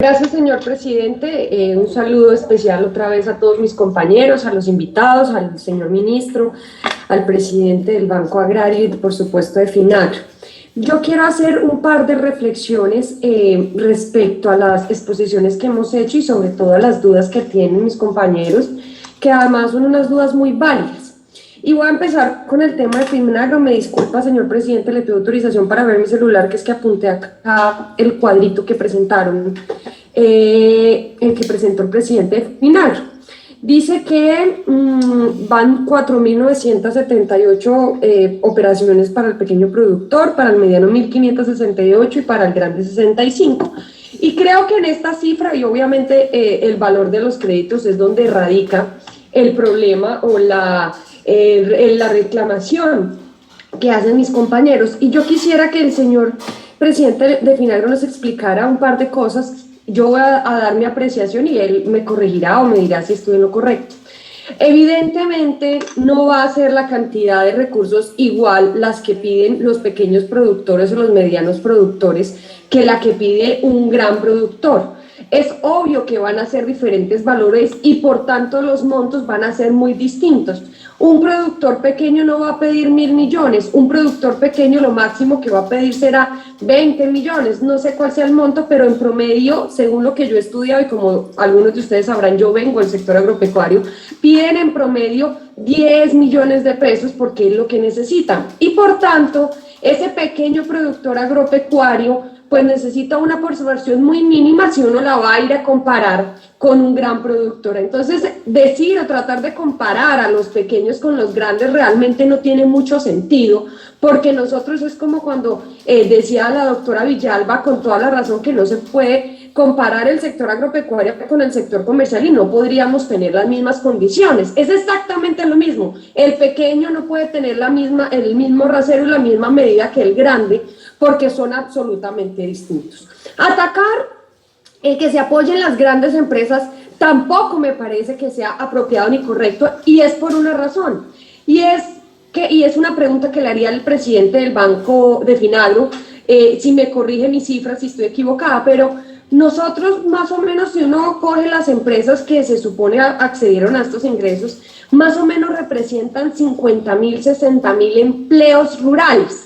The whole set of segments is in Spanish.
Gracias, señor presidente. Un saludo especial otra vez a todos mis compañeros, a los invitados, al señor ministro, al presidente del Banco Agrario y, por supuesto, de FINAGRO. Yo quiero hacer un par de reflexiones respecto a las exposiciones que hemos hecho y sobre todo a las dudas que tienen mis compañeros, que además son unas dudas muy válidas. Y voy a empezar con el tema de FINAGRO. Me disculpa, señor presidente, le pido autorización para ver mi celular, que es que apunté acá el cuadrito que presentaron, el que presentó el presidente de FINAGRO. Dice que van 4.978 operaciones para el pequeño productor, para el mediano 1.568 y para el grande 65. Y creo que en esta cifra, y obviamente el valor de los créditos es donde radica el problema o la reclamación que hacen mis compañeros. Y yo quisiera que el señor presidente de FINAGRO nos explicara un par de cosas. Yo voy a dar mi apreciación y él me corregirá o me dirá si estoy en lo correcto. Evidentemente no va a ser la cantidad de recursos igual las que piden los pequeños productores o los medianos productores que la que pide un gran productor. Es obvio que van a ser diferentes valores y por tanto los montos van a ser muy distintos. Un productor pequeño no va a pedir 1.000 millones, un productor pequeño lo máximo que va a pedir será 20 millones, no sé cuál sea el monto, pero en promedio, según lo que yo he estudiado y como algunos de ustedes sabrán, yo vengo del sector agropecuario, piden en promedio 10 millones de pesos porque es lo que necesitan. Y por tanto, ese pequeño productor agropecuario pues necesita una porción muy mínima si uno la va a ir a comparar con un gran productor. Entonces, decir o tratar de comparar a los pequeños con los grandes realmente no tiene mucho sentido, porque nosotros es como cuando decía la doctora Villalba con toda la razón que no se puede comparar el sector agropecuario con el sector comercial y no podríamos tener las mismas condiciones. Es exactamente lo mismo. El pequeño no puede tener el mismo rasero y la misma medida que el grande, porque son absolutamente distintos. Atacar el que se apoyen las grandes empresas tampoco me parece que sea apropiado ni correcto, y es por una razón, y es una pregunta que le haría al presidente del Banco de FINAGRO, si me corrige mis cifras si estoy equivocada, pero nosotros más o menos, si uno coge las empresas que se supone accedieron a estos ingresos, más o menos representan 50.000, 60.000 empleos rurales.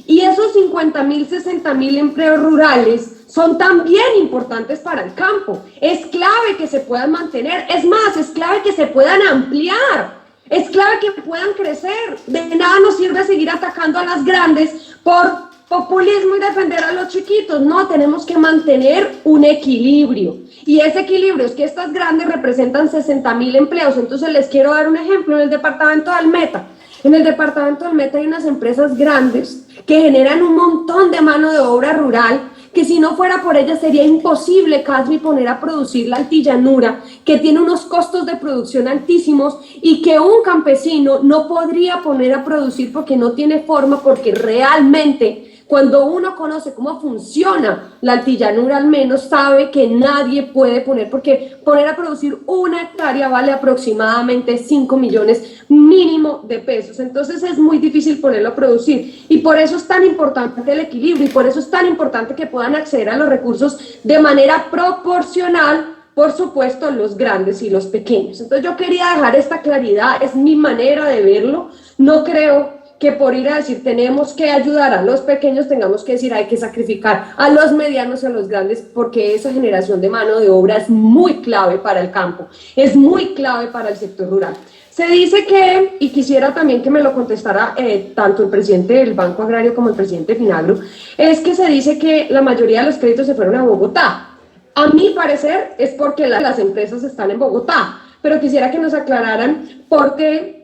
Y esos 50.000, 60.000 empleos rurales son también importantes para el campo. Es clave que se puedan mantener, es más, es clave que se puedan ampliar, es clave que puedan crecer. De nada nos sirve seguir atacando a las grandes por populismo y defender a los chiquitos. No, tenemos que mantener un equilibrio. Y ese equilibrio es que estas grandes representan 60.000 empleos. Entonces les quiero dar un ejemplo en el departamento de Almeta. En el departamento del Meta hay unas empresas grandes que generan un montón de mano de obra rural, que si no fuera por ellas sería imposible casi poner a producir la altillanura, que tiene unos costos de producción altísimos y que un campesino no podría poner a producir porque no tiene forma, porque realmente cuando uno conoce cómo funciona la altillanura, al menos sabe que nadie puede porque poner a producir una hectárea vale aproximadamente 5 millones mínimo de pesos. Entonces es muy difícil ponerlo a producir. Y por eso es tan importante el equilibrio y por eso es tan importante que puedan acceder a los recursos de manera proporcional, por supuesto, los grandes y los pequeños. Entonces yo quería dejar esta claridad, es mi manera de verlo. No creo que por ir a decir tenemos que ayudar a los pequeños tengamos que decir hay que sacrificar a los medianos y a los grandes, porque esa generación de mano de obra es muy clave para el campo, es muy clave para el sector rural. Se dice que, y quisiera también que me lo contestara tanto el presidente del Banco Agrario como el presidente de FINAGRO, es que se dice que la mayoría de los créditos se fueron a Bogotá. A mi parecer es porque las empresas están en Bogotá, pero quisiera que nos aclararan por qué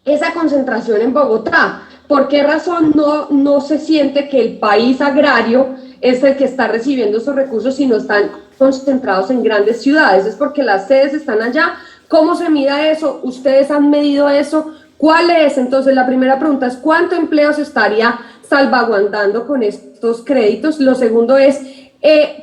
esa concentración en Bogotá. ¿Por qué razón no se siente que el país agrario es el que está recibiendo esos recursos si no están concentrados en grandes ciudades? ¿Es porque las sedes están allá? ¿Cómo se mide eso? ¿Ustedes han medido eso? ¿Cuál es? Entonces, la primera pregunta es ¿cuánto empleo se estaría salvaguardando con estos créditos? Lo segundo es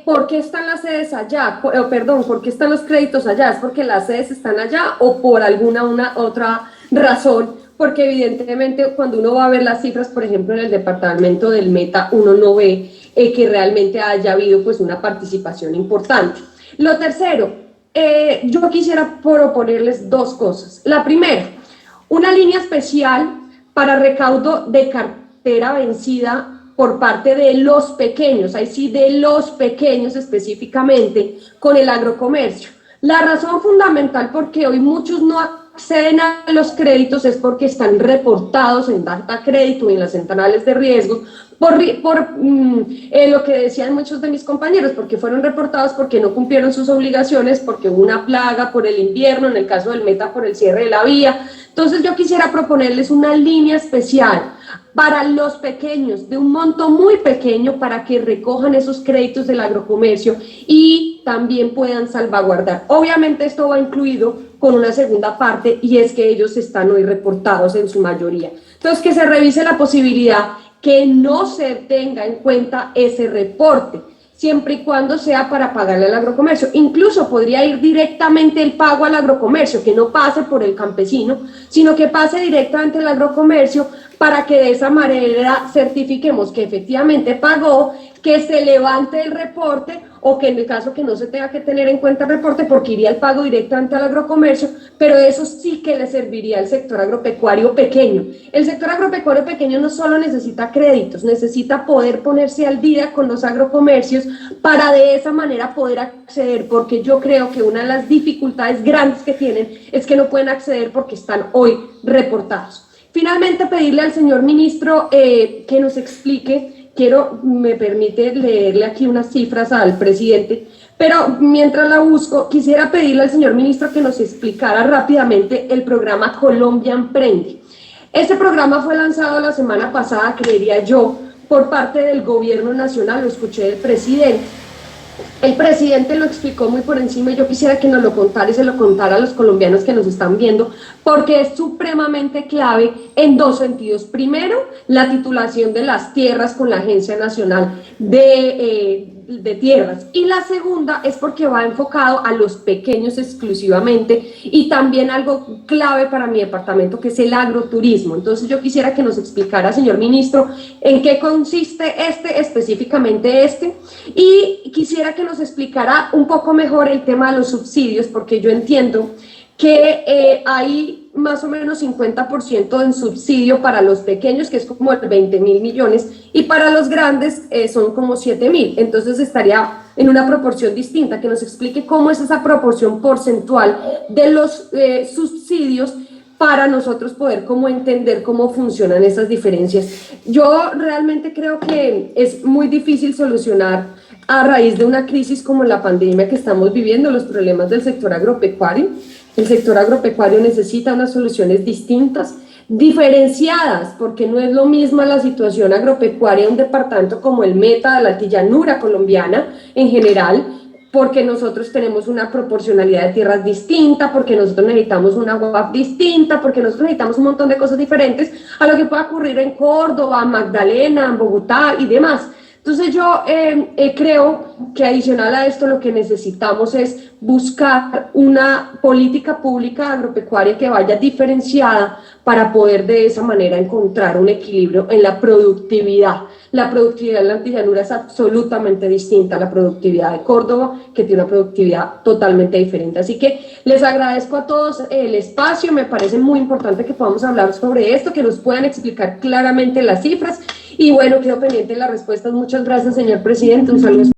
¿por qué están las sedes allá? ¿Por qué están los créditos allá? ¿Es porque las sedes están allá o por alguna otra razón? Porque evidentemente cuando uno va a ver las cifras, por ejemplo, en el departamento del Meta, uno no ve que realmente haya habido pues una participación importante. Lo tercero, yo quisiera proponerles dos cosas. La primera, una línea especial para recaudo de cartera vencida por parte de los pequeños, ahí sí, de los pequeños específicamente, con el agrocomercio. La razón fundamental porque hoy muchos no acceden a los créditos es porque están reportados en Data Crédito y en las centrales de riesgos por lo que decían muchos de mis compañeros, porque fueron reportados porque no cumplieron sus obligaciones, porque hubo una plaga por el invierno, en el caso del Meta por el cierre de la vía. Entonces yo quisiera proponerles una línea especial para los pequeños, de un monto muy pequeño, para que recojan esos créditos del agrocomercio y también puedan salvaguardar. Obviamente esto va incluido con una segunda parte, y es que ellos están hoy reportados en su mayoría. Entonces, que se revise la posibilidad que no se tenga en cuenta ese reporte, siempre y cuando sea para pagarle al agrocomercio. Incluso podría ir directamente el pago al agrocomercio, que no pase por el campesino, sino que pase directamente al agrocomercio, para que de esa manera certifiquemos que efectivamente pagó, que se levante el reporte, o que en el caso que no se tenga que tener en cuenta el reporte, porque iría el pago directamente al agrocomercio, pero eso sí que le serviría al sector agropecuario pequeño. El sector agropecuario pequeño no solo necesita créditos, necesita poder ponerse al día con los agrocomercios para de esa manera poder acceder, porque yo creo que una de las dificultades grandes que tienen es que no pueden acceder porque están hoy reportados. Finalmente, pedirle al señor ministro que nos explique. Me permite leerle aquí unas cifras al presidente, pero mientras la busco, quisiera pedirle al señor ministro que nos explicara rápidamente el programa Colombia Emprende. Este programa fue lanzado la semana pasada, creería yo, por parte del gobierno nacional, lo escuché del presidente. El presidente lo explicó muy por encima, y yo quisiera que nos lo contara y se lo contara a los colombianos que nos están viendo, porque es supremamente clave en dos sentidos. Primero, la titulación de las tierras con la Agencia Nacional de Tierras, y la segunda es porque va enfocado a los pequeños exclusivamente, y también algo clave para mi departamento, que es el agroturismo. Entonces yo quisiera que nos explicara, señor ministro, en qué consiste específicamente y quisiera que nos explicara un poco mejor el tema de los subsidios, porque yo entiendo que hay más o menos 50% en subsidio para los pequeños, que es como 20.000 millones, y para los grandes son como 7.000, entonces estaría en una proporción distinta. Que nos explique cómo es esa proporción porcentual de los subsidios, para nosotros poder entender cómo funcionan esas diferencias. Yo realmente creo que es muy difícil solucionar a raíz de una crisis como la pandemia que estamos viviendo los problemas del sector agropecuario. El sector agropecuario necesita unas soluciones distintas, diferenciadas, porque no es lo mismo la situación agropecuaria de un departamento como el Meta, de la Altillanura colombiana en general, porque nosotros tenemos una proporcionalidad de tierras distinta, porque nosotros necesitamos una UAF distinta, porque nosotros necesitamos un montón de cosas diferentes a lo que pueda ocurrir en Córdoba, Magdalena, en Bogotá y demás. Entonces yo creo que adicional a esto lo que necesitamos es buscar una política pública agropecuaria que vaya diferenciada, para poder de esa manera encontrar un equilibrio en la productividad. La productividad en la Altillanura es absolutamente distinta a la productividad de Córdoba, que tiene una productividad totalmente diferente. Así que les agradezco a todos el espacio, me parece muy importante que podamos hablar sobre esto, que nos puedan explicar claramente las cifras, y bueno, quedo pendiente de las respuestas. Muchas gracias, señor presidente, un saludo.